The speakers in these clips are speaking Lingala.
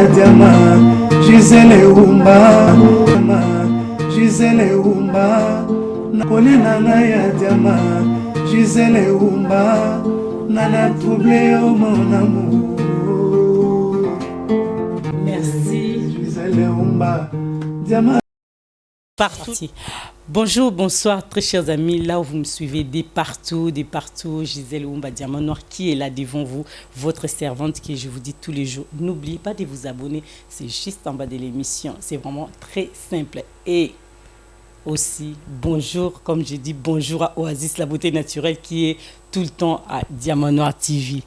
Diama, Gisele Umba, Gisele Umba, Nakolina ya Diama, Gisele Umba, Nana troublé au mon amour. Merci. Gisele Umba, Diama. Partout. Bonjour, bonsoir, très chers amis. Là où vous me suivez, de partout, Gisèle Oumba Diamant Noir qui est là devant vous, votre servante qui, je vous dis tous les jours, n'oubliez pas de vous abonner. C'est juste en bas de l'émission. C'est vraiment très simple. Et aussi, bonjour, comme je dis, bonjour à Oasis, la beauté naturelle qui est tout le temps à Diamant Noir TV.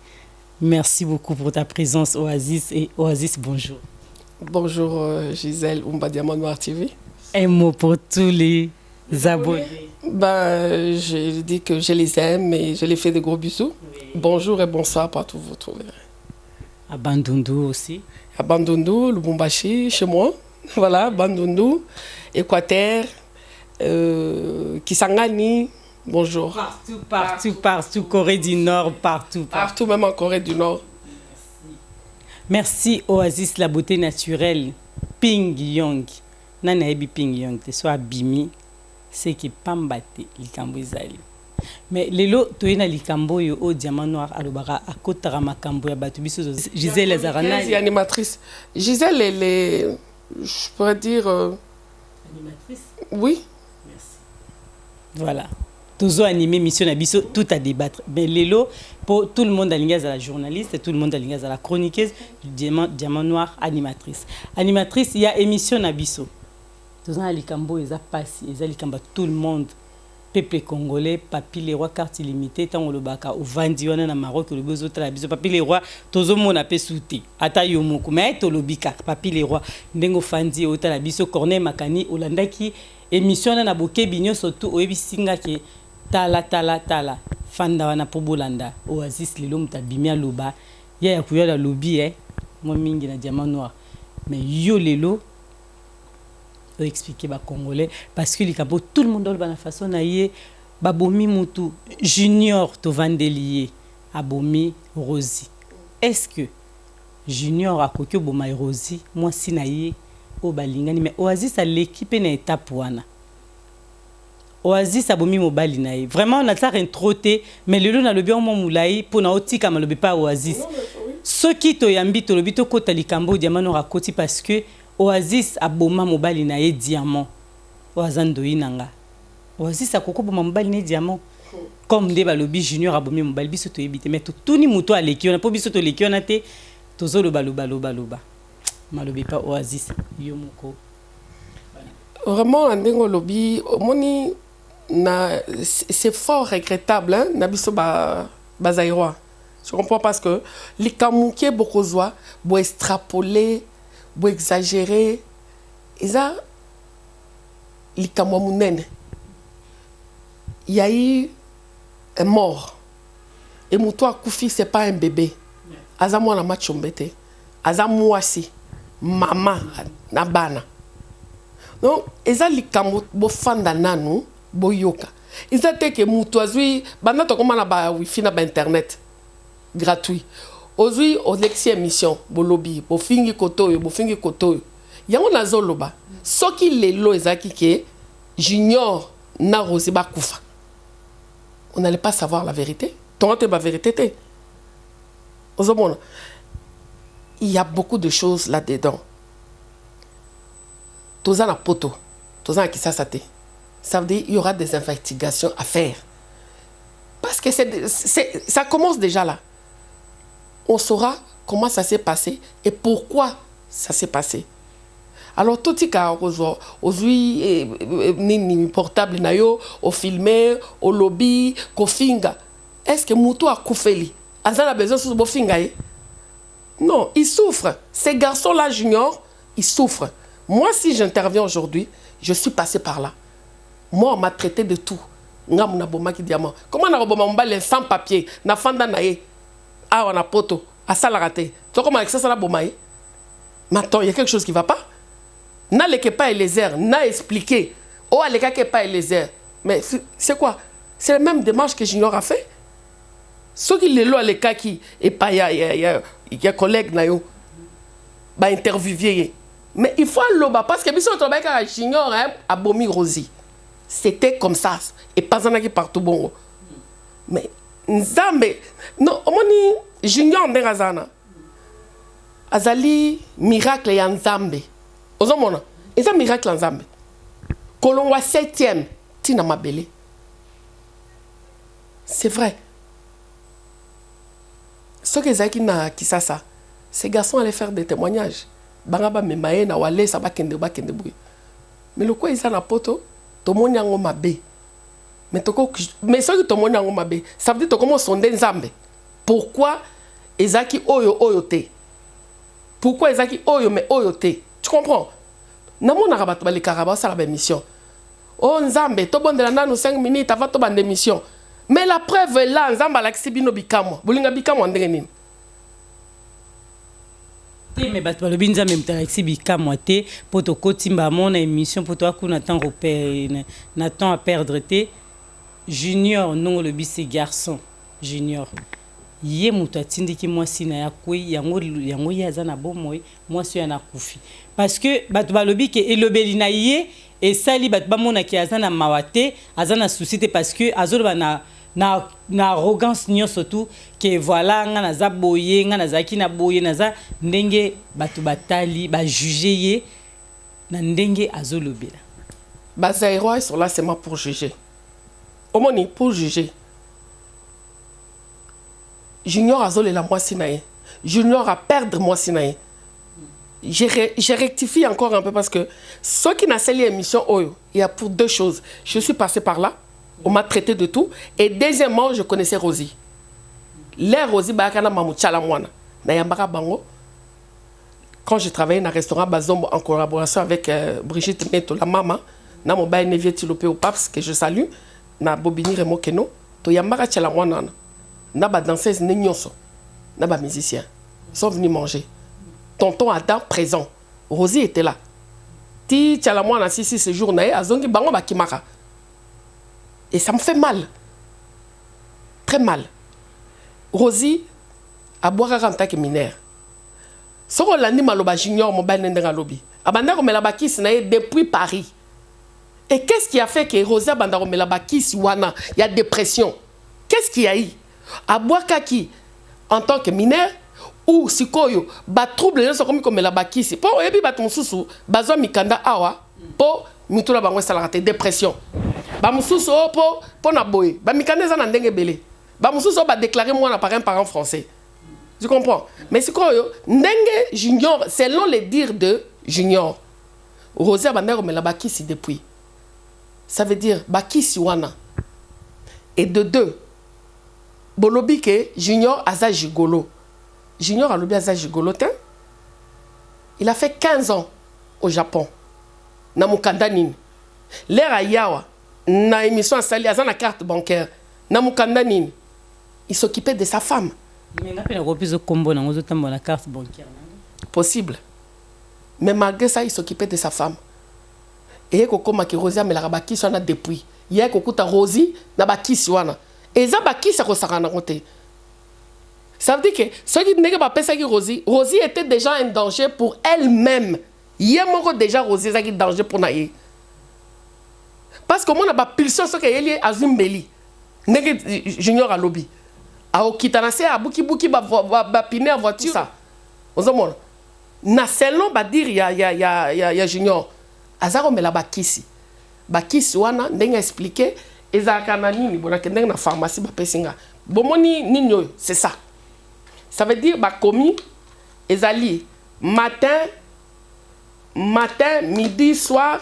Merci beaucoup pour ta présence, Oasis. Et Oasis, bonjour. Bonjour, Gisèle Oumba Diamant Noir TV. Un mot pour tous les abonnés. Ben, je dis que je les aime et je les fais de gros bisous. Oui. Bonjour et bonsoir partout où vous trouvez. À Bandundu aussi. À Bandundu, Lubumbashi, chez moi. Voilà, Bandundu, Équateur, Kisangani. Bonjour. Partout, Corée du Nord, partout. Partout, même en Corée du Nord. Merci Oasis, la beauté naturelle. Ping Yong. Nana ebi Ping Yong, te soit bimi, c'est qui pambate likambo izali. Mais lelo toyena likambo yo au Diamant Noir alobara akotara makambo ya batu biso Gisèle Zarana. Animatrice. Gisèle elle est, je pourrais dire animatrice. Oui. Merci. Voilà. Tozo animé mission na biso tout à débattre. Mais lelo pour tout le monde à la journaliste, tout le monde à la chroniqueuse, Diamant Noir animatrice. Animatrice, il y a émission na biso. Tous les likambo ils a passé, ils a likamba tout le monde, peuple congolais, papi les rois carte illimitée, tant le baka au vandi on na Maroc le besoin de la biso papi les rois, tozo mon appé souté, ata yomoku mais to lobika papi les rois, ndengo fandi au la biso corner makani olanda ki émission na boké bignon surtout au ebisinga ke tala fanda wana po bolanda Oasis lelo muta bimia loba ya kuya la lobby moi mingi na Diamant Noir mais yo lelo expliquer ba congolais parce que tout le monde dans la façon naie babomi mutu junior to vandelier abomi Rosie. Est-ce que junior a kokyo boma Rosie moi si naie o balingani mais Oasis à l'équipe na étape wana Oasis abomi mobali naie vraiment on a ça rentroté mais le na le bien mon moulai pour na otika malobi pas Oasis ce qui to yambi to lobi to kota likambo Diamant Noir akoti parce que Oasis aboma mobali na ye diamant oazando inanga Oasis akoko boma mobali na diamant comme de balobi junior abomi mobali biso to yebite mais tout ni muto aleki on a po biso to leki on a te tozo loba malobi pas Oasis yomoko vraiment ndengo lobi moni na c'est fort regrettable hein na biso bazaïrois je comprends parce que likamuke bokozwa bo extrapoler bo exagérer isa likamwa munene il y a eu un mort et muto kufi c'est pas un bébé aza mwana machombete aza mwasi mama na bana donc isa likamwa bo fanda nanu bo yoka isa te ke muto azui bana to koma na ba wifi na ba internet gratuit ozui olexi émission bolobi bofingi kotoyo yango nazoloba soki lelo ezaki ke junior na Rosie bakufa on n'allait pas savoir la vérité tonte ba vérité te ozomona il y a beaucoup de choses là dedans toza na poto toza na kisasa te ça veut dire il y aura des investigations à faire parce que ça commence déjà là. On saura comment ça s'est passé et pourquoi ça s'est passé. Alors tout ce cas aujourd'hui ni portable na yo au filmer au lobby ko finga est-ce que muto a koufeli azana besoin sous bo finga non il souffre ces garçons là junior ils souffrent moi si j'interviens aujourd'hui je suis passé par là moi on m'a traité de tout ngamuna bomaki diamant comment na roboma mbale sans papier na fanda na ye ah on a poto à ça la raté tu comment avec ça la bomaye maintenant il y a quelque chose qui va pas n'a les pas et les airs n'a expliqué oh les gars qui pas et les airs mais c'est quoi c'est la même démarche que Junior a fait ce qui les lois les cas qui et pas il y a collègue na yo ba interviewer. Mais il faut loba parce que biso travaille avec Junior à Bomi Rosie. C'était comme ça et pas en qui partout bon. Mais Nzambe non omoni Junior ndengazana. Azali miracle ya Nzambe. Ozomona, eza miracle ya Nzambe. Kolongwa 7e tina mabele. C'est vrai. Ce que Zaki na Kisasa, ces garçons allaient faire des témoignages. Bangaba me maye na wale sa bakende bouy. Mais le quoi ils na poto, to mo nyango mabe. Mais ce que to mo nyango mabe, ça veut dire to comment sonde Nzambe. Pourquoi Ezaki oyo te? Pourquoi Ezaki oyo mais oyo te? Tu comprends? Namo na rabato bali karaba ça la mission. Oh Nzambe, to bon de la nanu 5 minutes avant to bande mission. Mais la preuve est là, Nzamba l'accès bino bikamo. Bolinga bikamo ndenge nini? Mais bato balobi Nzambe mtalaxi bikamo te poto kotimba mon émission poto akuna temps repère na temps à perdre te. Junior non le bise garçon Junior. Ye mutu atindiki mwasi na yakoi yango yaza na bomoi mwasi ya na kufi. Parce que bato balobi ke elobeli na ye et sali bato bamona ki azana mawate azana souci te parce que azoloba na arrogance nyo surtout que voilà nga naza boye nga nazaki na boye naza ndenge bato batali ba juger ye na ndenge azolobela. Bazaïrois sont là seulement pour juger. Omoni pour juger. Junior azole la moi sinaye. Junior a perdre moi sinaye. J'ai rectifié encore un peu parce que ceux qui n'ont pas l'émission Oyo, il y a pour deux choses. Je suis passé par là, on m'a traité de tout. Et deuxièmement, je connaissais Rosie. Les Rosie, quand je travaillais dans un restaurant Bazombo en collaboration avec Brigitte Neto, la maman, na mo baye Nevier Tilopé au Paps, que je salue, na Bobini Remo Keno, to yambara Tchalamwana, na ba danseuse Nenyonso, na ba musicien. Ils sont venus manger. Tonton Adam présent. Rosie était là. Ti Tchalamwana si ce jour na azongi bango bakimaka. Et ça me fait mal. Très mal. Rosie a boire ranta que minère. Soko landi maloba junior mo bal ndenga lobi. Abanda ko melaba kiss na depuis Paris. Et qu'est-ce qui a fait que Rosie abanda ko melaba kiss wana, il y a dépression. Qu'est-ce qu'il y a eu? A boire kaki en tant que mineur ou sikoyo ba trouble les comme comme melaba kiss. Po ebi ba ton susu bazo mikanda awa po mitula bango salate dépression. Ba mususu po na boy. Ba mikanda za na ndenge belé. Ba mususu ba déclarer moi par un parent français. Tu comprends? Mais c'est quoi? Ndenge Junior, selon les dires de Junior, Rosie Abandero me la bakisi depuis. Ça veut dire bakisi wana. Et de deux, bolobi ke Junior aza gigolo. Junior a lobi aza gigolo te. Il a fait 15 ans au Japon. Na mukanda nini. L'air a yawa. Na émission à sali aza na carte bancaire. Na mukanda nini. Il s'occupait de sa femme. Possible. Mais malgré ça, il s'occupait de sa femme. Et comme Rosie a mis la depuis. Il y a Rosie na bakisi wana. Et ça bakisi ça veut dire que ceux qui n'ont pas pensé Rosie, Rosie était déjà un danger pour elle-même. Il y a déjà Rosie qui est un danger pour naïe. Parce que moi n'a pas pulsion ce qu'elle est azumbeli. Nèg Junior à lobby. A okitanase a buki ba pine a voiture ça. Ozomona. Na selon ba dire ya Junior. Azaro me la bakisi. Bakisi wana ndenga expliquer ezaka na nini bona kendeng na pharmacie ba pesinga. Bomoni ninyo, c'est ça. Ça veut dire ba commis ezali matin, midi, soir.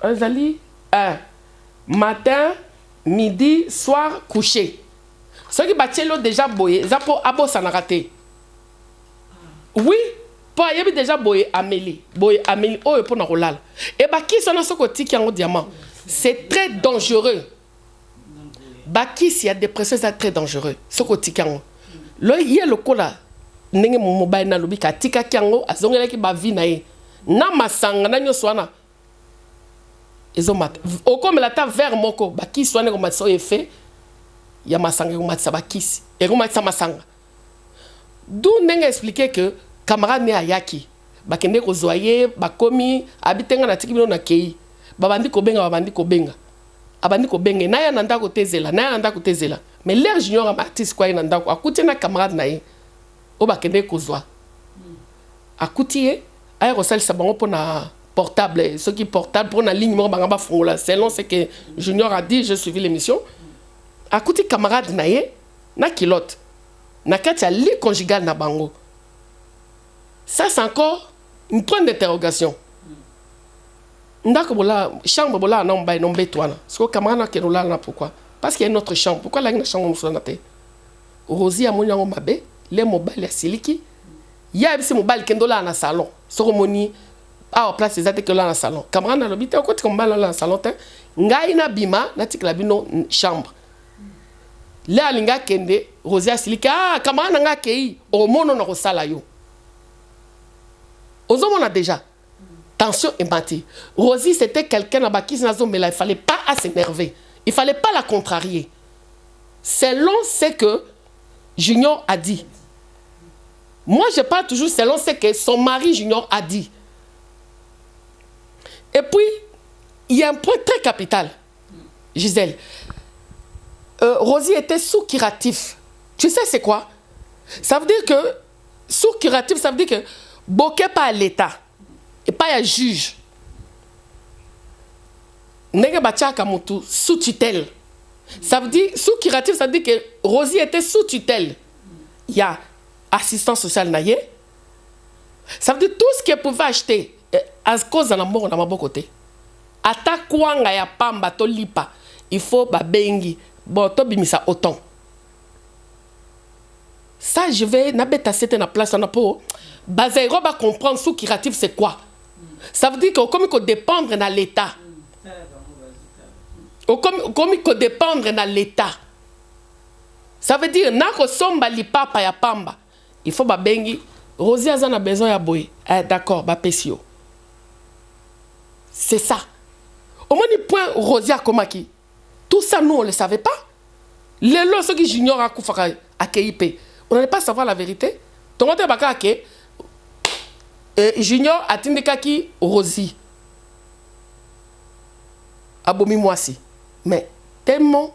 Ezali matin, midi, soir, coucher. Ceux qui battent déjà boye, ça pour abo sanarate. Oui, pour y avoir déjà boye Amélie, oh pour n'arolal. Et bah qui sont dans ce côté qui ont diamant, c'est très dangereux. Bah qui s'il y a des pressions, c'est très dangereux. Ce côté qui ont. Là il y a le cola, n'engé mon mobile na lobi katika qui ont, azongela qui ba vie nae, na masanga na nyoswana. Ils ont mat. Au comme la ta vers moko, bah qui soit comme ça effet. Ya masanga ko matsa bakisi e ko matsa masanga d'où n'enga expliquer que camarade ne ayaki bakende ko zoyer bakomi abitenga na tiki bino na kei babandi ko benga abandi ko benga na ya nanda ko tezela mais l'air junior a artiste quoi nanda ko akuti na camarade na ye o bakende ko zoa akuti ye aya ko salisa bango pona portable ce qui portable pour na ligne mo banga ba fongola selon ce que junior a dit. J'ai suivi l'émission akuti camarade na ye na kilote na kati ya lit conjugal na bango. Ça c'est encore une point d'interrogation. Ndako bola chambre bola na mbay no mbetwana. Parce que camarade na kerola na pourquoi? Parce qu'il y a une autre chambre. Pourquoi la chambre musona te? Rosie a moni yango mabe, les mobile ya siliki. Ya bisi mobile kendo la na salon. Soko moni a place ezate que la na salon. Camarade na lobite o koti kombala la na salon te. Ngai na bima na tikla bino chambre. Le alinga kende Rosie a siliki camarade nga kei o mono na ko sala yo. On a déjà. Tension et mati. Rosie, c'était quelqu'un à Bakis Nazo, mais là, il ne fallait pas s'énerver. Il ne fallait pas la contrarier. Selon ce que Junior a dit. Moi, je parle toujours selon ce que son mari Junior a dit. Et puis, il y a un point très capital, Gisèle. Rosie était sous-curatif. Tu sais c'est quoi? Ça veut dire que sous-curatif, ça veut dire que Boké pas à l'État et pas à juge. Nègre Bachaka Moutou sous tutelle. Ça veut dire sous curatif, ça veut dire que Rosie était sous tutelle. Il y a assistance sociale naïe. Ça veut dire tout ce qu'elle pouvait acheter à cause de la mort dans ma côté. Ata kwanga ya pamba to lipa, il faut ba bengi, bon to bimisa autant. Ça, je vais n'abeta c'était na place en apo. Bazairo va comprendre sous curatif c'est quoi. Ça veut dire que comme il faut dépendre dans l'État. Comme il faut dépendre dans l'État. Ça veut dire nako somba li papa ya pamba. Il faut ba bengi. Rosie a besoin ya boy. D'accord, ba pesio. C'est ça. Au moins du point Rosie a komaki. Tout ça nous on le savait pas. Les lots ceux qui junior a koufaka à KIP. On n'allait pas savoir la vérité. Donc on te baka ke Junior a tindekaki Rosie. Abomi mwasi. Mais tellement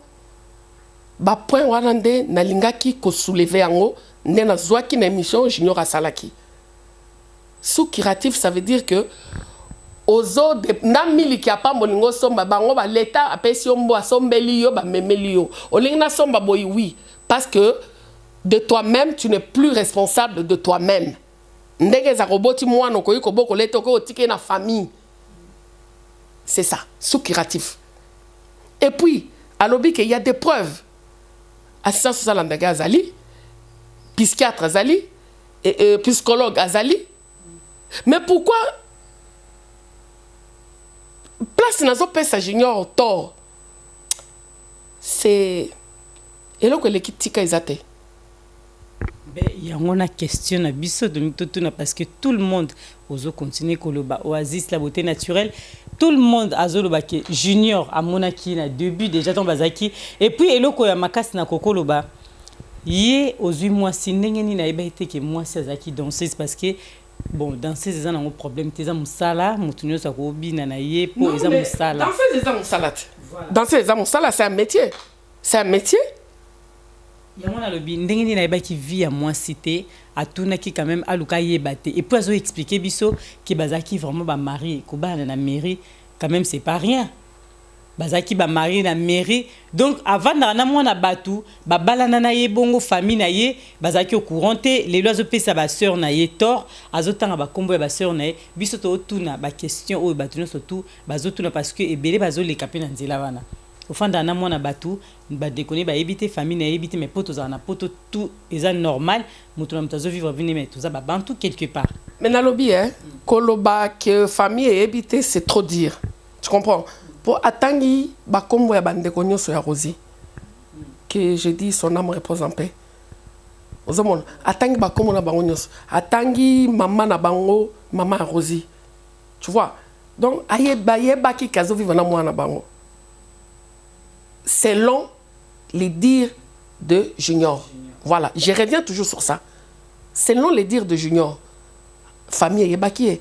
ba point wanande na lingaki ko soulever yango nena zwaki na émission Junior a salaki. Sous curatif ça veut dire que ozo de na miliki apa moningo somba bango ba l'état apesi ombo asombeli yo ba memeli yo. Olingna somba boy oui parce que de toi-même tu n'es plus responsable de toi-même. Ndege za roboti mwana ko yiko boko leto ko otike na famille. C'est ça, sous curatif. Et puis, à l'objet qu'il y a des preuves. Assistance sociale en dégâts Azali, psychiatre Azali, et psychologue Azali. Mais pourquoi place nazo pesa junior tort? C'est et là que l'équipe tika izate. Il y a une question à biso de mitotuna parce que tout le monde ozo continuer koloba Oasis la beauté naturelle, tout le monde azoloba que junior à monaki na début déjà ton bazaki et puis eloko ya makasi na kokoloba yé ozui moi si ndengeni na eba été que moi c'est azaki danseuse parce que bon danseuse ça un problème teza musala mutunyo sa ko bina na yé pour eza musala danseuse eza musala danseuse eza musala c'est un métier Yamona lobi ndengeni na ebaki vie à moi cité à tuna qui quand même aluka yebate et puis azo expliquer biso que bazaki vraiment ba mari ko ba na mairie quand même c'est pas rien bazaki ba mari na mairie donc avant na mwana batu ba balana na ye bongo famille na ye bazaki au couranté les lois pesa ba sœur na ye tort azotanga ba kombo ya ba sœur na ye biso to tuna ba question o batuno surtout bazotuna parce que ebele bazo le kapena nzela wana au fond d'un amour na batu ba déconner ba éviter famille na éviter mais potos na poto tout est normal mutu na mtazo vivre venir mais tout ça ba bantu quelque part mais na lobby hein koloba que famille et éviter c'est trop dire tu comprends pour atangi ba kombo ya bande konyo so ya Rosie que je dis son âme repose en paix ozomona atangi ba kombo na bango nyos atangi maman na bango maman Rosie tu vois donc ayeba ki kazo vivre na mwana bango selon les dires de Junior. Voilà, je reviens toujours sur ça. Selon les dires de Junior. famille yebaki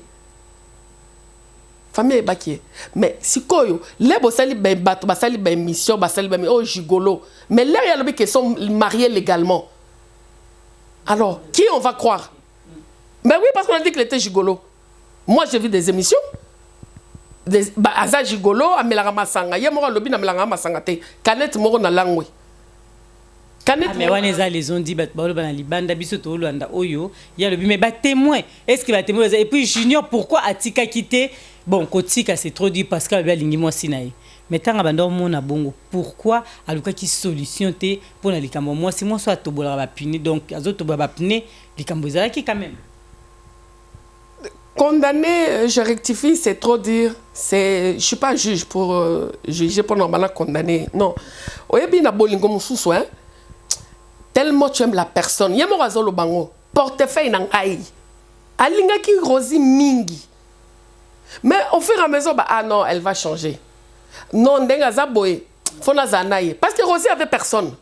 famille yebaki mais sikoyo les bosali ben bato basali ben mission basali ben oh gigolo mais là il y a qui sont mariés légalement alors qui on va croire mais oui parce qu'on a dit qu'il était gigolo moi j'ai vu des émissions aza gigolo amelaka masanga ye moko lobi na melanga masanga te canette moko na langwe mais on est les ont dit na libanda biso to landa oyo ya lobi mais ba témoin est-ce que ba témoin et puis Junior pourquoi atika quitté bon kotika c'est trop dit parce que ba lingi moi sinaye mais tanga banda mona bongo pourquoi aluka ki solution te pour na likambo moi si moi soit tobola ba puni donc azoto ba puni likambo zala ki quand même condamner je rectifie c'est trop dire c'est je suis pas juge pour juger pour normalement condamner non oyebi na bolingo mususu hein tellement tu aimes la personne yemo razolo bango portefeuille na ngai alinga ki rosi mingi mais au fur et à mesure bah ah non elle va changer non ndenga za boye fona za naye parce que Rosie avait personne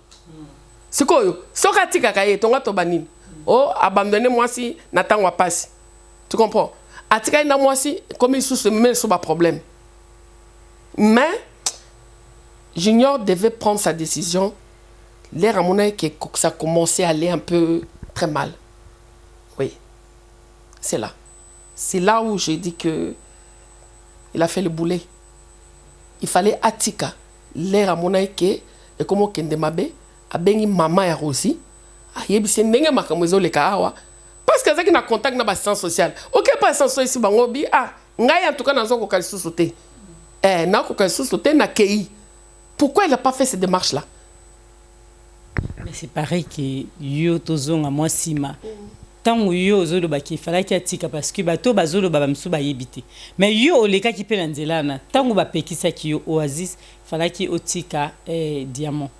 sikoyo sokatika kaye tonga to banini oh abandonner moi si natangwa passe tu comprends atika na moi si comme il sous même sur ma problème mais Junior devait prendre sa décision. L'air à mon avis que ça commençait à aller un peu très mal. Oui, c'est là. C'est là où j'ai dit que il a fait le boulet. Il fallait atika. L'air à mon avis que et comment kende mabe a bengi maman ya Rosie. A yebisi ndenge makamozo le kawa. Parce que ça qui na contact na assistance sociale. OK pas assistance sociale ici bangobi ah ngai en tout cas nazo ko kalisu sauter. Na ko kalisu sauter na kei. Pourquoi il n'a pas fait ces démarches là? Mais c'est pareil que yo tozonga moi sima. Tant yo zolo baki fallait qu'il atika parce que bato bazolo babamsu ba yebite. Mais yo oleka ki pe nzela na tant ba pekisa ki yo Oasis fallait qu'il otika diamant.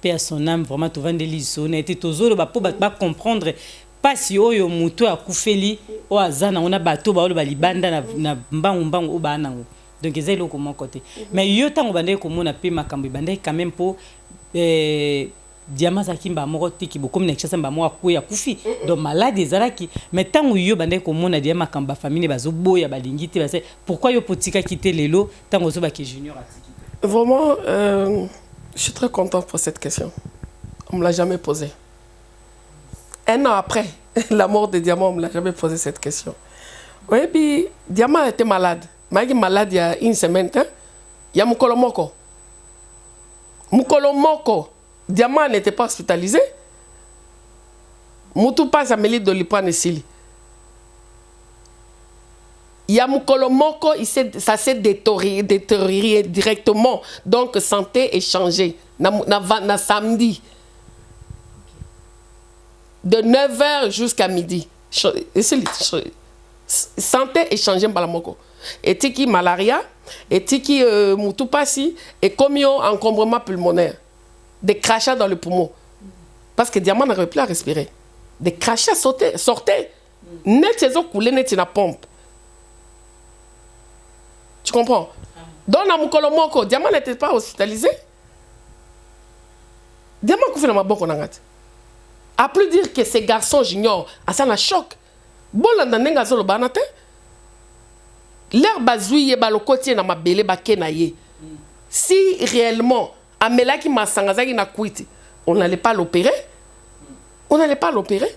Paix à son âme vraiment to vandeli so na été tozolo ba po ba comprendre pas si oyo muto akufeli o azana on a bato ba lo ba libanda na mbangu o ba nango. Donc ils étaient comment côté. Mais yo tant bande ko mona pe makambo bande quand même pour diamant zakimba moko tiki beaucoup na chasa mba mo akuya kufi donc malade ezalaki mais tant yo bande ko mona diamant kamba famille bazo boya balingi te base pourquoi yo potika quitter lelo tant ozo ba ki Junior atiki. Vraiment je suis très content pour cette question. On me l'a jamais posée. Un an après la mort de Diamant, on me l'a jamais posé cette question. Oui, puis Diamant était malade. Maïki malade il y a une semaine, hein? Il y a Mukolo Moko. Mukolo Moko. Diamant n'était pas hospitalisé. Moutou pas Amélie Dolipan et Sili. Il y a Mukolo Moko, ça s'est détérioré directement. Donc santé est changée. Na samedi. De 9h jusqu'à midi. Santé est changée par la Moko. Et tiki malaria, et tiki moutou passi, et comme yo encombrement pulmonaire. Des crachats dans le poumon. Parce que Diamant n'arrive plus à respirer. Des crachats sortaient. Net ces eaux coulaient, net la pompe. Tu comprends? Donc, dans Mukolo Moko, Diamant n'était pas hospitalisé. Diamant a fait la bonne chose. A plus dire que ces garçons Junior, ça n'a choc. Bon, là, dans les gazons, le banate. L'air bazouille, le côté na ma belle, si réellement, Amela qui m'a sangazaki na kuiti, on n'allait pas l'opérer. On n'allait pas l'opérer.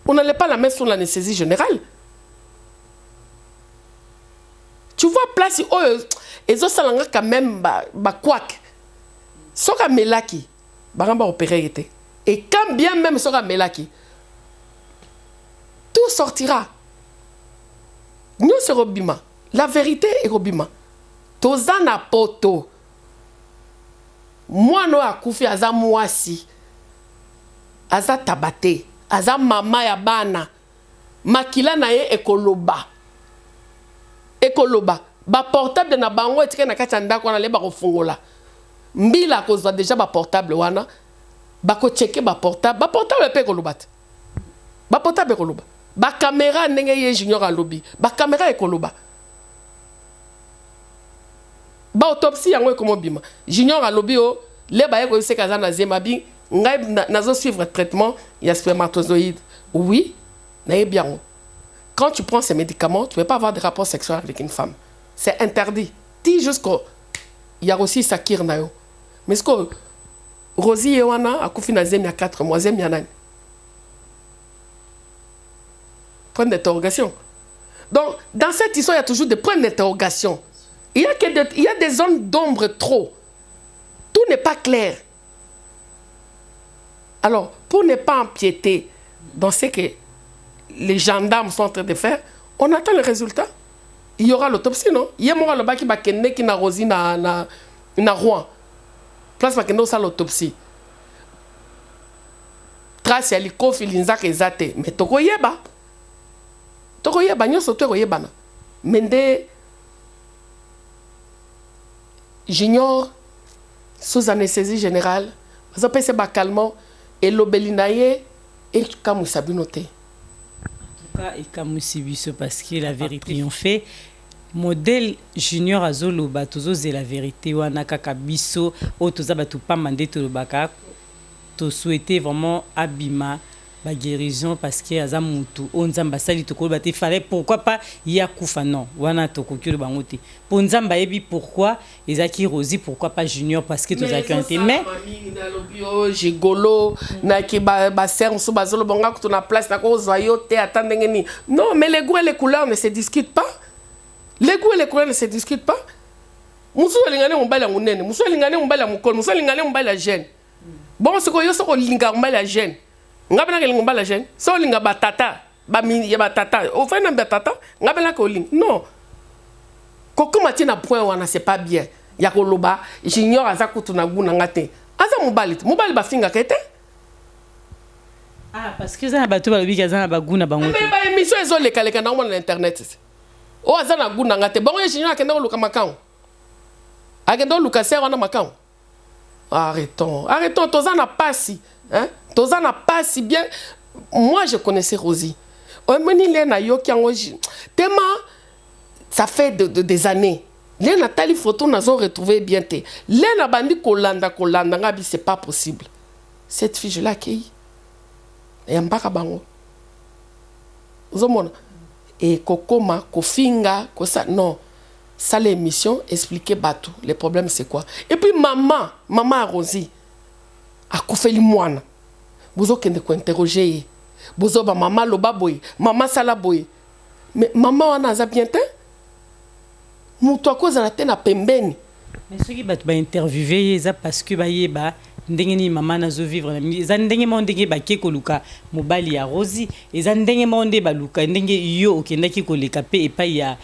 On n'allait pas la mettre sur l'anesthésie générale. Tu vois, place, ils ont salanga quand même, quack. Soka Melaki, baramba opéré était. Et quand bien même Soka Melaki, tout sortira. Nous, c'est Robima. La vérité est Robima. Tozana poto. Moi, no akufi aza mwasi. Aza tabate. Aza mama ya bana. Makila na ye ekoloba. Ekoloba. Ba portable na bango etike na kati ndako na le ba kofungola. Mbila kozwa déjà ba portable wana. Ba ko checker ba portable. Ba portable pe ekoloba. Ba portable ekoloba. Ba caméra ndenge ye Junior alobi. Ba caméra ekoloba. Ba autopsie yango ekomo bima. Junior alobi o le ba yeko se kaza na zemabi ngai nazo suivre traitement ya spermatozoïde. Oui, na ye bien. quand tu prends ces médicaments, tu ne peux pas avoir de rapport sexuel avec une femme. C'est interdit. Dis jusqu'au... Il y a aussi Sakir Nayo. Mais ce que Rosie et Wana a couffé dans il y a 4 mois, il y a un point d'interrogation. Donc, dans cette histoire, il y a toujours des points d'interrogation. Il y a des zones d'ombre trop. Tout n'est pas clair. Alors, pour ne pas empiéter dans ce que les gendarmes sont en train de faire, on attend le résultat. Il y aura l'autopsie, non? Il y a le baki bakende qui n'a Rosie na Rouen. Place bakende ça l'autopsie. Trace ya likofi linzaka ezate. Mais toko yeba. Toko yeba nyoso toko yeba na. Mende Junior sous anesthésie générale. Vous appelez ça calmement et l'obélinaye et comme ça binoté. Et comme biso parce que la vérité en fait modèle Junior azolo batozo c'est la vérité wana kaka biso o toza batu pas mandé to baka to souhaiter vraiment abima ba guérison parce que azamutu on nzamba sali to ko baté fallait pourquoi pas yakufa non wana to ko kilo bangote pour nzamba yebi pourquoi ezaki Rosie pourquoi pas Junior parce que toza kanté mais gigolo na ki ba serre sous bazolo bonga ko na place na ko zoyo te attendre ngeni non mais les goûts et les couleurs ne se discutent pas. Les goûts et les couleurs ne se discutent pas. Musu lingane mbala munene musu lingane mbala mukol musu lingane mbala jeune bon ce ko yo so ko linga mbala jeune ngabana ke linga mbala jeune so linga batata ba mi ya batata au fait na batata ngabana ko ling non kokoma tina point wana c'est pas bien ya ko loba Junior azakutu na guna ngate aza mobali ba finga kete ah parce que ça bato ba lobi kaza ba guna bangote mais ba émission ezo lekaleka na mo na internet o aza na guna ngate bango Junior akenda luka makao akenda luka sera na makao arrêtons toza na pasi hein toza na pasi bien moi je connaissais Rosie omoni lena yoki yango tellement ça fait des années lena tali photo nazo retrouver bien te lena bandi kolanda ngabi c'est pas possible cette fille je l'accueille et mbaka bango uzomona et kokoma kofinga kosa non ça l'émission expliquer batou les problèmes c'est quoi et puis maman Rosie a koufeli mwana bozo kende ko interroger bozo ba maman loba boy maman sala boy mais maman wana za bien te mutu akoza na te na pembeni mais ceux qui bat ba interviewer ça parce que ba yeba ndenge ni maman nazo vivre za ndenge mo ndenge ba ke koluka mobali ya Rosie za ndenge mo ndenge ba luka ndenge yo okendaki koleka pe epa ya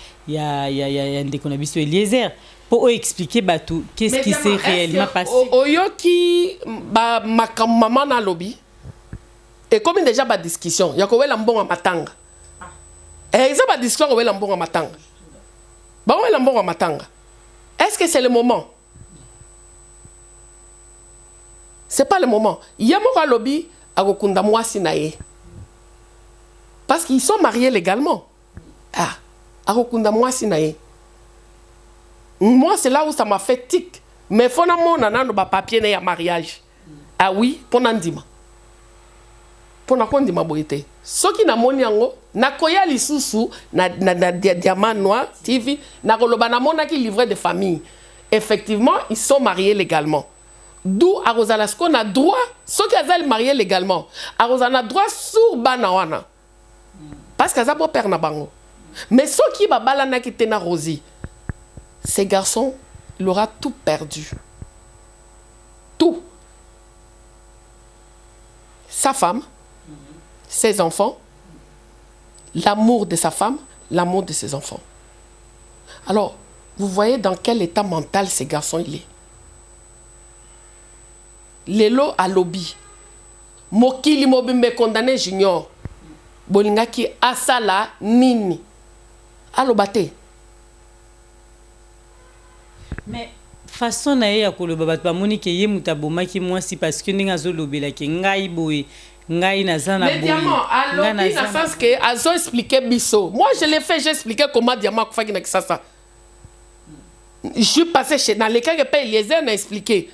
ndeko na biso Eliezer pour expliquer batou qu'est-ce qui s'est réellement passé oyoki ba maman na lobby et comme déjà ba discussion ya ko wela mbongo matanga ça ba discussion wela mbongo matanga ba wela mbongo matanga est-ce que c'est le moment? C'est pas le moment. Yamoko lobby a kokunda mwasi na ye. Parce qu'ils sont mariés légalement. Ah, a kokunda mwasi na ye. Moi c'est là où ça m'a fait tic. Mais faut na mona na no ba papier na ya mariage. Ah oui, pour nandima. Pour na kondima boyete. Soki na moni yango na koya lisusu na Diamant Noir TV na koloba na mona ki livret de famille. Effectivement, ils sont mariés légalement. D'où Arosalasko a droit, ceux qui sont mariés légalement, Arosana a droit sur Banawana. Parce qu'ils ont père na bango. Mais ceux qui babalana qui tena Rosie, ces garçons, il aura tout perdu. Tout. Sa femme, ses enfants, l'amour de sa femme, l'amour de ses enfants. Alors, vous voyez dans quel état mental ces garçons il est. Lelo à lobby. Mokili mobimbe condamné Junior. Bolingaki asala nini. Alobate. Mais façon na ya koloba bat ba moni ke ye mutaboma ki mwasi parce que ninga zo lobela ke ngai boy ngai nazana boy. Mais Diamant à lobby na sens que azo expliquer biso. Moi je l'ai fait, j'ai expliqué comment Diamant ko faki na kisasa. Je suis passé chez dans les cas que paye Eliezer n'a expliqué.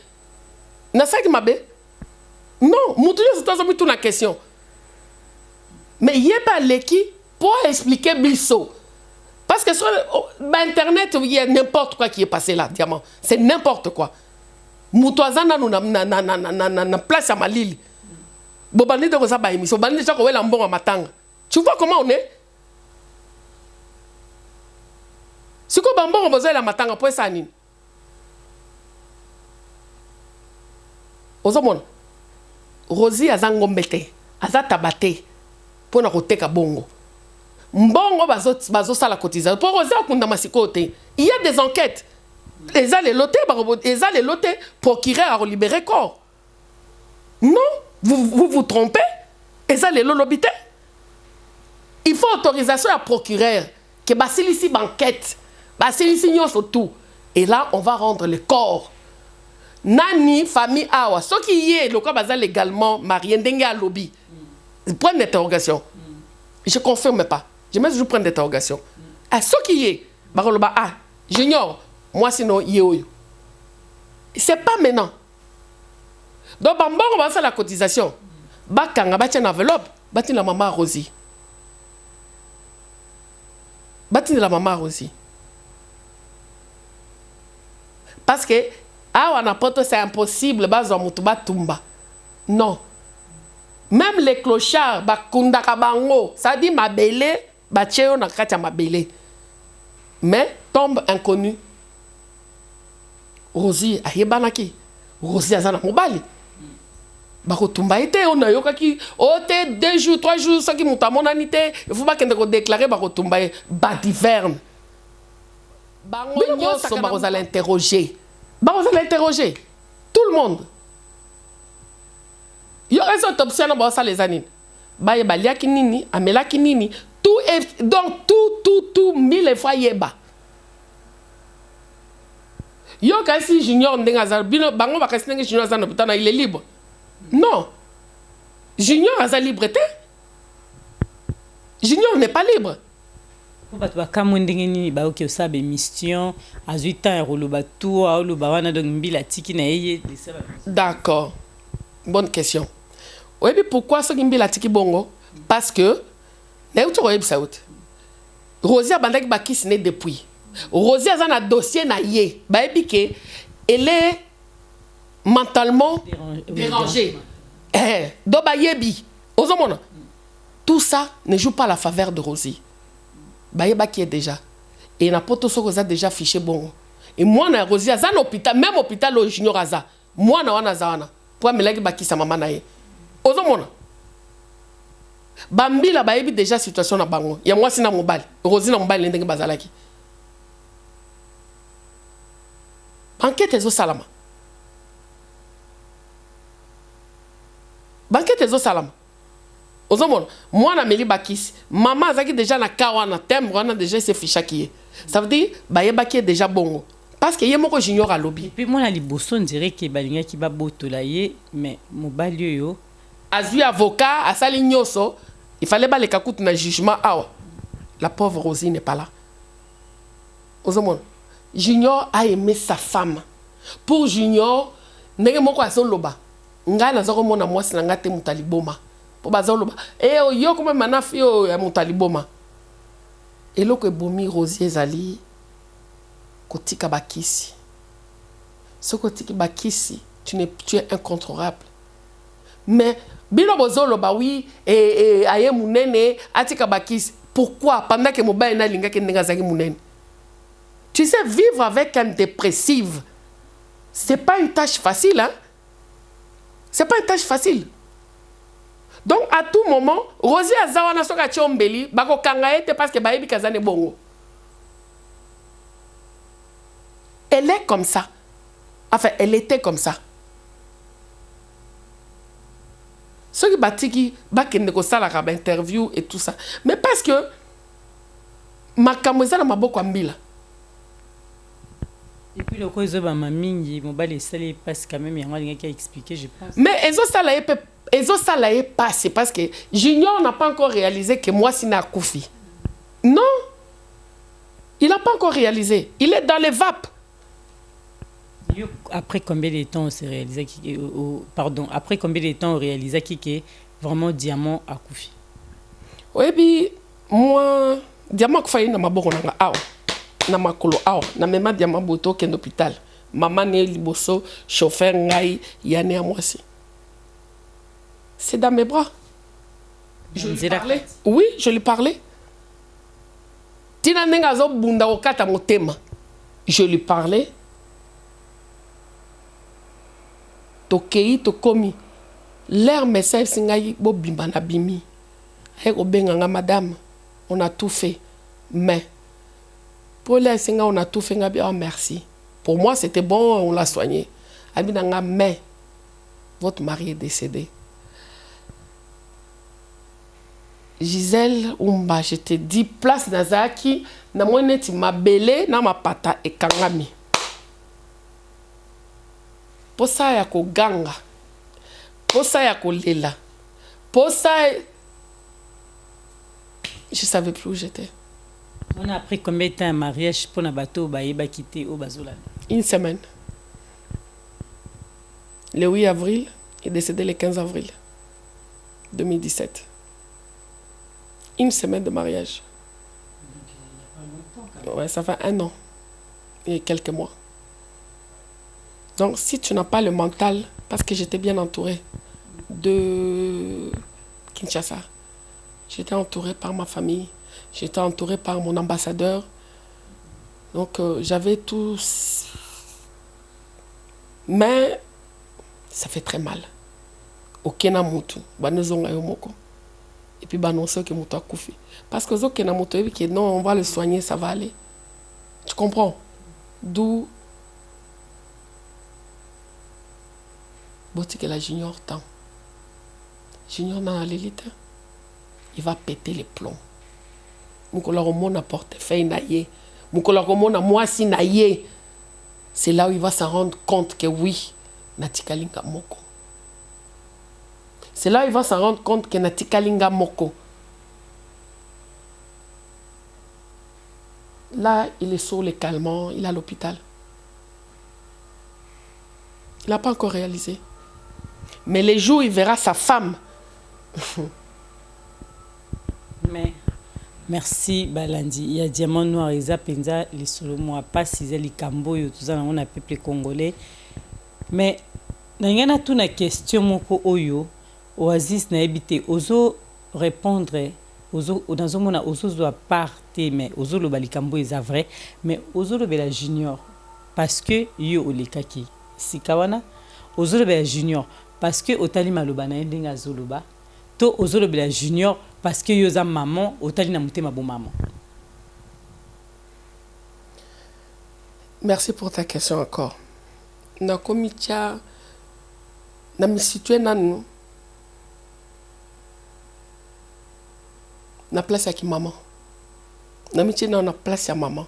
N'a ça qui m'a bé? Non, Moutouye c'est tout la question. Mais il y a pas l'équipe pour expliquer biso. Parce que sur Internet, il y a n'importe quoi qui est passé là, diamant. C'est n'importe quoi. Moutouazana nous na place à Malili. Bobani de Rosa Baimi, so bani de Chako Lambon à Matanga. Tu vois comment on est? Si ko bambon on besoin la Matanga pour ça nini. Ozomon. Rosie azangombete, azatabate pour na koteka bongo. Mbongo bazo sala cotisation. Pour Rosie akunda masikote. Il y a des enquêtes. Les lotés, procureur a libéré corps. Non, vous trompez. Et ça, les lolobité. Il faut autorisation à procureur. Que basili ici banquette. Basili ici tout. Et là, on va rendre le corps. Nani, famille Awa. Ce qui est, le corps basal légalement marié, n'dengue à lobby. Point d'interrogation. Je ne confirme pas. Je mets toujours point d'interrogation. À ce qui est, baroloba, ah, j'ignore. Moi, sinon, yeoyo. C'est pas maintenant. Donc, on va faire la cotisation. Bakanga, bâti une enveloppe, bâti la maman Rosie. Bâti la maman Rosie. Parce que, ah, on a c'est impossible, bazo mutuba tumba. Non. Même les clochards, bakunda kabango, ça dit ma belle, bacheo na katia ma belle. Mais, tombe inconnu. Rosie ayebanaki. Rosie azana mobali. Bako tumba ite on a yokaki ote 2 jours 3 jours ça qui mutamona nité il faut pas que on déclarer bako tumba badiverne. Bango nyoso bako za l'interroger. Bako za l'interroger. Tout le monde. Yo raison autopsie na ba les anines. Ba yeba liaki nini, amelaki nini, tout est donc tout 1000 fois yeba. Yo kasi junior ndenga bino bango bakasi ndenga junior za na il est libre. Non. Junior a libre. Junior n'est pas libre. Pour battre comme ndenge ni ba oki osabe mission à 8 ans roloba tout a lo ba wana donc mbila tiki na yeye. D'accord. Bonne question. Oui, mais pourquoi ce mbila tiki bongo? Parce que na uto ko saout. Rosie abandaki bakisi ne depuis. Rosie a un dossier na ye. Baebi ke elle est mentalement dérangée. Do bayebi. Ozomona. Tout ça ne joue pas à la faveur de Rosie. Bayeba qui est déjà. Et na poto so Rosa déjà fiché bon. Et moi na Rosie a un hôpital, même hôpital au junior aza. Moi na wana zawana. Pour me lagi baki sa maman na ye. Ozomona. Bambi la bayebi déjà situation na bango. Ya moi sina mobile. Rosie na mobile ndenge bazalaki. Enquête ezo salama. Banquette ezo salama. Ozomona, moi na meli bakisi, maman azaki déjà na kawana tembre wana déjà se fichaki. Ça veut dire bayeba ki déjà bongo. Parce que yemoko junior à lobby. Et puis moi na liboso on dirait que balinga ki ba botola ye mais mobali yo azui avocat asali nyoso, il fallait ba le kakutu na jugement awa. La pauvre Rosie n'est pas là. Ozomona, Junior a aimé sa femme. Pour Junior, ndenge moko azoloba. Nga nazoko mona mwasi na ngate mutaliboma. Po bazoloba. Yo comme manafi yo ya mutaliboma. Eloko ebomi Rosie ezali kotika bakisi. Ce kotiki bakisi, tu es incontrôlable. Mais bino bozoloba oui aye munene atika bakisi. Pourquoi pendant que mobile na linga ke ndenga zaki munene? Tu sais, vivre avec un dépressif, c'est pas une tâche facile, hein? C'est pas une tâche facile. Donc, à tout moment, Rosie Azawana soka chombeli, bako kangaete parce que baebi kazane bongo. Elle est comme ça. Enfin, elle était comme ça. Ceux qui batiki, bakende ko sala ka interview et tout ça. Mais parce que makamweza na maboko ambila. Et puis le cause de ma mingi, mon bal est salé parce quand même il y a quelqu'un qui a expliqué, je pense. Mais Ezo Salaye passe parce que Junior n'a pas encore réalisé que moi c'est Koufi. Non, il n'a pas encore réalisé. Il est dans les vapes. Après combien de temps on s'est réalisé pardon, après combien de temps on réalisa qui est vraiment diamant à Koufi? Oui, puis moi diamant ko fayi na maboko na nga awa na makolo awa na mema diamant boto ke l'hôpital maman ne liboso chauffeur ngai yani à moi aussi c'est dans mes bras. Je lui parlais. Oui, je lui parlais. Tina nenga zo bunda okata motema. Je lui parlais. Tokei tokomi. L'air message singai bo bimba na bimi. Eko benganga madame, on a tout fait. Mais pour l'air singa on a tout fait ngabi oh merci. Pour moi c'était bon, on l'a soigné. Abinanga mais votre mari est décédé. Gisèle Umba, je te dis, place Nazaki, na mweneti mabele na mapata e kangami. Posa ya ko ganga, posa ya ko lela, posa. Je savais plus où j'étais. On a appris combien de temps un mariage pour un bateau baïba quitté au Bazola? Une semaine. Le 8 avril, il est décédé le 15 avril 2017. Une semaine de mariage. Ouais, ça fait 1 an et quelques mois. Donc, si tu n'as pas le mental, parce que j'étais bien entourée de Kinshasa, j'étais entourée par ma famille, j'étais entourée par mon ambassadeur. Donc, j'avais tout. Mais, ça fait très mal. Au Kenya Moutou, Banezonga Yomoko. Et puis, annoncer que Moutou a koufi. Parce que Zokena Moutou, non, on va le soigner, ça va aller. Tu comprends? D'où. Boti que la junior tant. Junior dans l'élite, il va péter les plombs. Moukoloromon a portefeuille naïe. Moukoloromon a moisi naïe. C'est là où il va se rendre compte que oui, Natikalinga Moko. C'est là où il va se rendre compte que Natikalinga Moko. Là, il est sur les calmants, il est à l'hôpital. Il n'a pas encore réalisé. Mais les jours où il verra sa femme. Mais, merci Balandi. Il y a Diamant Noir, Isa Penza, les Solomo, pas si les Cambo, tout ça, on a peuple congolais. Mais, il y a toute une question, Moko Oyo, Oasis n'a habité, oso répondre, dans un moment, oso doit partir, mais oso le Balicambo est vrai, mais oso le Bela Junior, parce que yo Olekaki, si Kawana, oso le Bela Junior, parce que Otali Malobana Ndinga Zoloba, to oso le Bela Junior, parce que yo za maman, Otali na mute ma bon maman. Merci pour ta question encore. Na komitia, na me situé nan na place à qui maman. Na métier na place à maman.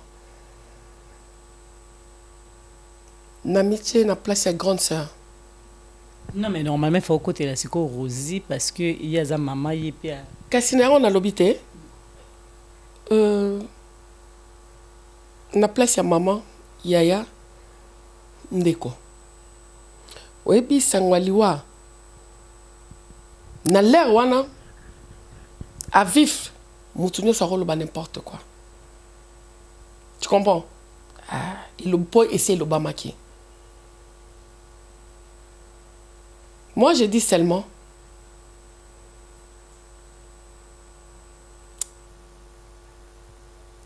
Na métier na place à grande sœur. Non mais normalement il faut côté là c'est quoi Rosie parce que il y a sa maman y est. Cassina on a l'habité. Na place à maman Yaya Ndeko. Oyebi sangwaliwa. Na l'air wana à vif, Moutounio ça roule n'importe quoi. Tu comprends? Il peut essayer le bamaki. Moi, je dis seulement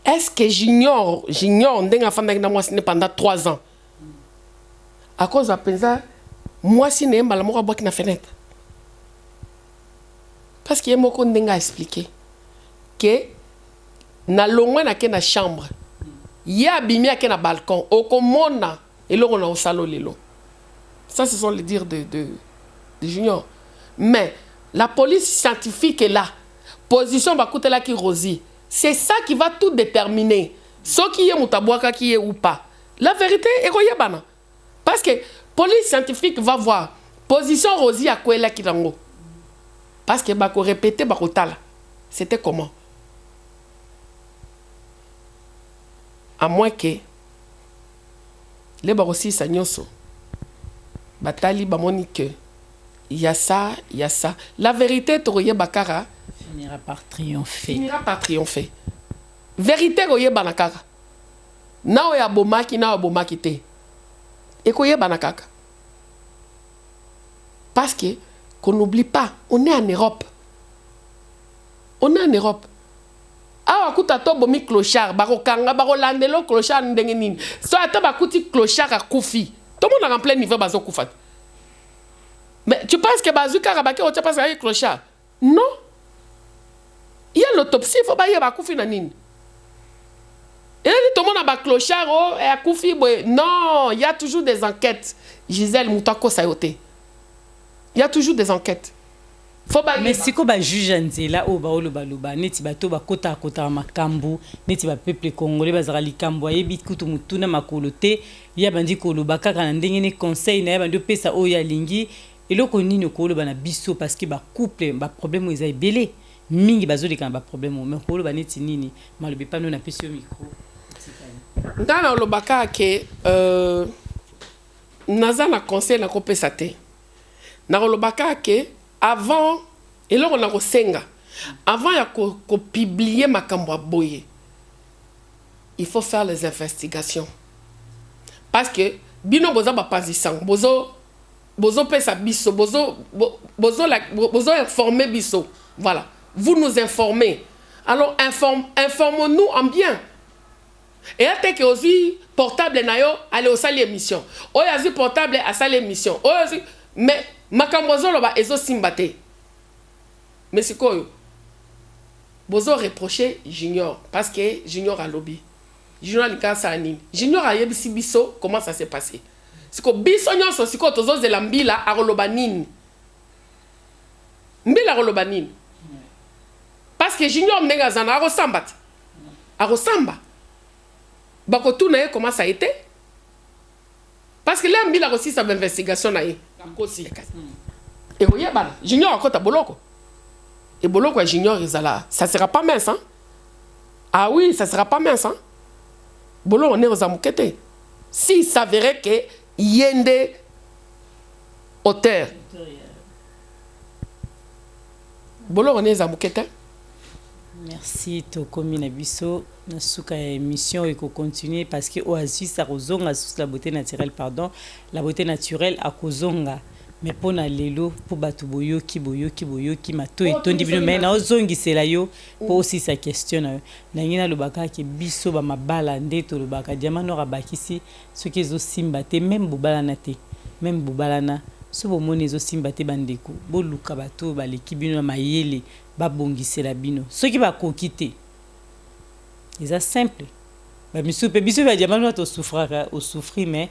est-ce que j'ignore ndenge afanda na moi pendant 3 ans à cause de penza moi si ne mbala moko boki na fenêtre. Parce qu'il y a beaucoup de gens expliqué que na longwe na ke na chambre ya bimi ya ke na balcon okomona eloko na osalo lelo. Ça ce sont les dires de Junior. Mais la police scientifique est là. Position va coûter là qui Rosie. C'est ça qui va tout déterminer. Ce qui est mutaboaka qui est ou pas. La vérité est royabana. Parce que police scientifique va voir position Rosie à quoi là qui rango. Parce que bako répéter bako tala. C'était comment? À moins que les barosi sa nyonso batali bamoni que il y a ça. La vérité toroye bakara finira par triompher. Finira par triompher. Vérité koyeba na kaka. Na oya bomaki na bomaki te. Et koyeba na kaka. Parce que qu'on n'oublie pas, on est en Europe. On est en Europe. Awa kuta to bomi clochard, bako kanga, bako landelo clochard ndenge nini. So ata bakuti clochard a koufi. Tout le monde est en plein niveau bazo koufat. Mais tu penses que bazu karabaki ou tu penses qu'il y a clochard? Non. Il y a l'autopsie, il faut pas y avoir koufi na nini. Et tout le monde a un clochard, oh, et a koufi, non, il y a toujours des enquêtes. Gisèle Moutako Sayote. Il y a toujours des enquêtes. Mais si on juge là au baoluba neti bato ba kota kota makambu neti ba peuple congolais bazali kambo yebi kutu mutuna makolote ya bandi koloba kaka na ndenge ne conseil na ya bandi pesa o ya lingi eloko nini koloba na biso parce que ba couple ba problème ils a belé mingi bazoli kan ba problème mais koloba neti nini malobi pa no na pesi au micro ngana lobaka ke naza na conseil na ko pesa te na lobaka ke avant, et là on a senga. Avant il y a qu'on publier ma boye. Il faut faire les investigations. Parce que bino bozo ba pasisang, bozo pesa biso, bozo informer biso. Voilà. Vous nous informez. Alors informons-nous en bien. Et à tel que aussi portable nayo aller au salle émission. Oyazi portable à salle émission. Mais makambozo loba ezo simbate. Mais c'est quoi? Bozo reprocher Junior parce que Junior a lobby. Junior a anime. Junior a yebisi biso comment ça s'est passé. C'est que biso nyonso siko tozo de la mbila a roloba nini. Mbila roloba nini. Parce que Junior mnenga zana a resambate. A resamba. Bako tout na comment ça a été? Parce que là mbila aussi sa investigation na ye. Et vous voyez, Junior encore ta boloko. Et boloko Junior Izala, ça sera pas mince, hein? Ah oui, ça sera pas mince, hein? Bolo on est aux amoukete. S'il s'avérait que yende auteur. Bolo on est aux amoukete. Merci Tokomi Nabiso. Nasuka émission et qu'on continue parce que Oasis a kozonga sous la beauté naturelle pardon la beauté naturelle a kozonga mais pour na lelo pour batu boyo ki mato et tondi bino mais na ozongi c'est là yo pour aussi sa question na ngina lobaka ke biso ba mabala ndeto lobaka diamano rabakisi ce qui zo simbate même bobalana te même bobalana so bomoni zo simbate bandeko boluka bato baleki bino na mayele babongisela bino ce qui va kokite. C'est simple. Bah monsieur biso va dire maintenant to souffrir au souffrir mais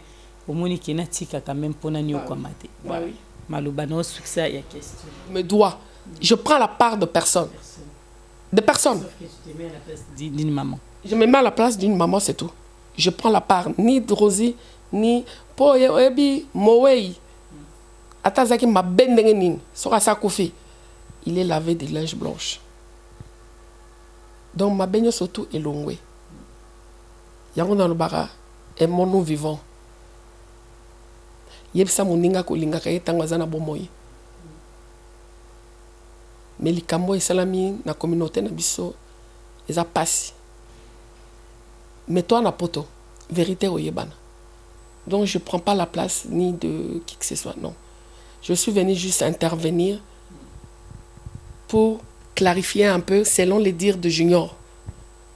au moni qui na tika quand même pour nani kwa mate. Oui. Maloba no succès il y a question. Me doit. Je prends la part de personne. De personne. Sauf que tu te mets à la place d'une maman. Je me mets à la place d'une maman, c'est tout. Je prends la part ni de Rosie ni po ebi Moei. Atazaki ma bendenge nini. Sora sa kofi. Il est lavé de linge blanche. Donc ma baigne surtout est longue. Yango dans le bara est mon nom vivant. Yebsa moninga ko linga kay tangwazana bomoyi. Mais likambo et salami na communauté na biso eza passi. Mais toi na poto vérité oyebana. Donc je prends pas la place ni de qui que ce soit non. Je suis venu juste intervenir pour clarifier un peu selon les dires de Junior.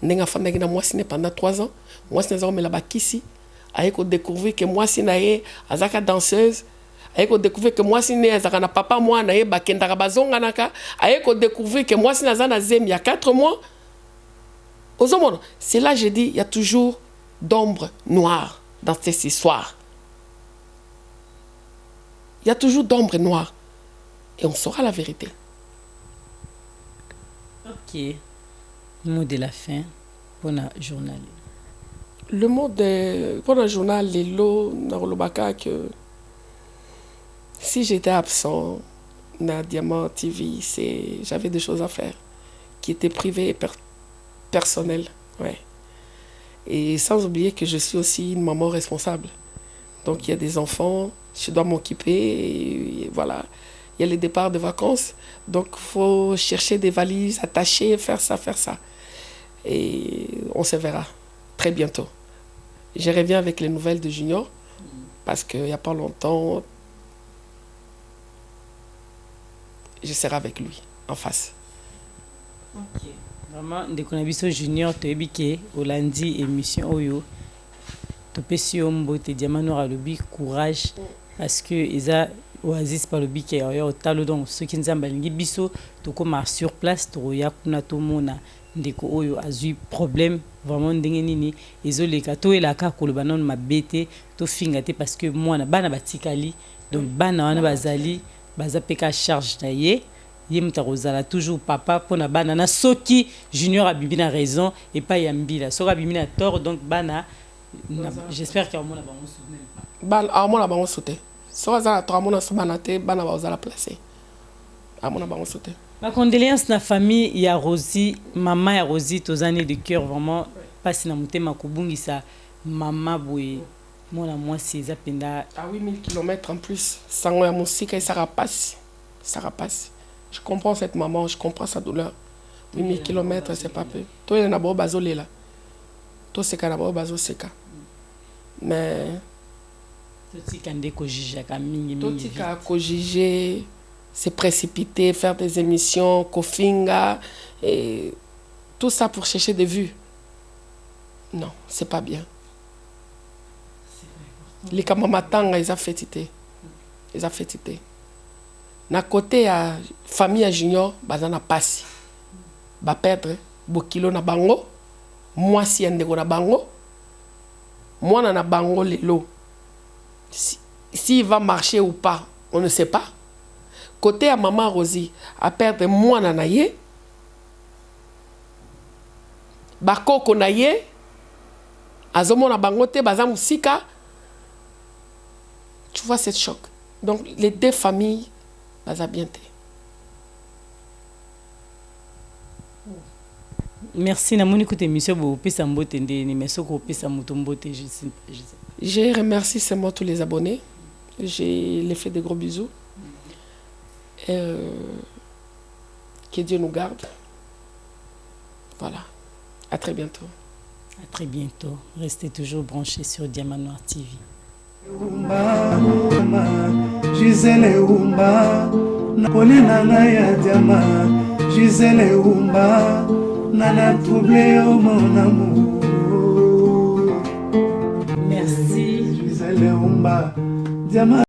Nenga femme na moi signé pendant 3 ans. Moi c'est un homme là-bas ici. Avec découvrir que moi si naé azaka danseuse. Avec découvrir que moi si naé azaka na papa moi naé bakenda bazonga naka. Avec découvrir que moi si nazana zem il y a 4 mois. Aux hommes, c'est là je dis il y a toujours d'ombre noire dans cette histoire. Il y a toujours d'ombre noire et on saura la vérité. OK. Mot de la fin pour le journal. Le mot pour le journal, Lelo, Narolobaka, que si j'étais absent, na Diamant TV, j'avais des choses à faire qui étaient privées et personnelles. Ouais. Et sans oublier que je suis aussi une maman responsable. Donc il y a des enfants, je dois m'occuper, et voilà. il y a les départs de vacances. Donc, il faut chercher des valises, attacher, faire ça, faire ça. Et on se verra très bientôt. Je reviens avec les nouvelles de Junior parce qu'il n'y a pas longtemps, je serai avec lui en face. Ok. Vraiment, ndeko na biso Junior toyebi ke Olandi émission oyo topesi yo mbote Diamant Noir alobi courage parce que eza oasis par le biké oyo talo donc ceux qui nzamba lingi biso tokoma sur place toya kuna tomona ndeko oyo azui problème vraiment ndenge nini ezoleka to elaka koloba non mabete to finga te parce que moi na bana batikali donc bana wana bazali baza peka charge na ye yemta rozala toujours papa pona bana na soki Junior abimi na raison et pas yambila soki abimi na tort donc bana j'espère qu'il y a un monde à soutenir ban a mon bango sauter so za to amona so banate bana ba ozala placer amona bango sauter. Ma condoléance na famille ya Rosie, maman ya Rosie tozani de cœur vraiment passe na mutema kubungisa mama boye mona mwasi eza penda à 8000 km en plus sango ya musika ça rapasse. Je comprends cette maman, je comprends sa douleur. 8000 km c'est pas peu. Toi il na bo bazolela. Toi c'est kana bo bazoseka. Mais totika ndeko jijaka mingi mingi. Totika ko juger, se précipiter, faire des émissions, kofinga et tout ça pour chercher des vues. Non, c'est pas bien. Les kamamatanga ils a fétité. Na côté à famille à Junior, bazana passi. Ba perdre bokilo na bango, moi si ndeko na bango. Moi na bango lelo. S'il va marcher ou pas, on ne sait pas. Côté à maman Rosie, à perdre moi na naye. Bakoko naye. Azomo na bango te bazam musika. Tu vois cette choc. Donc les deux familles baza bien te. Merci na moni kote émission bo pesa mbote ndeni mais soko pesa moto mbote je sais. Je remercie seulement tous les abonnés. Je les fais de gros bisous. Que Dieu nous garde. Voilà. À très bientôt. À très bientôt. Restez toujours branchés sur Diamant Noir TV. Gisèle Oumba, Colina Naya Diamant, Gisèle Oumba, Nana troublé au mon amour. Merci. Gisèle Oumba, Diamant.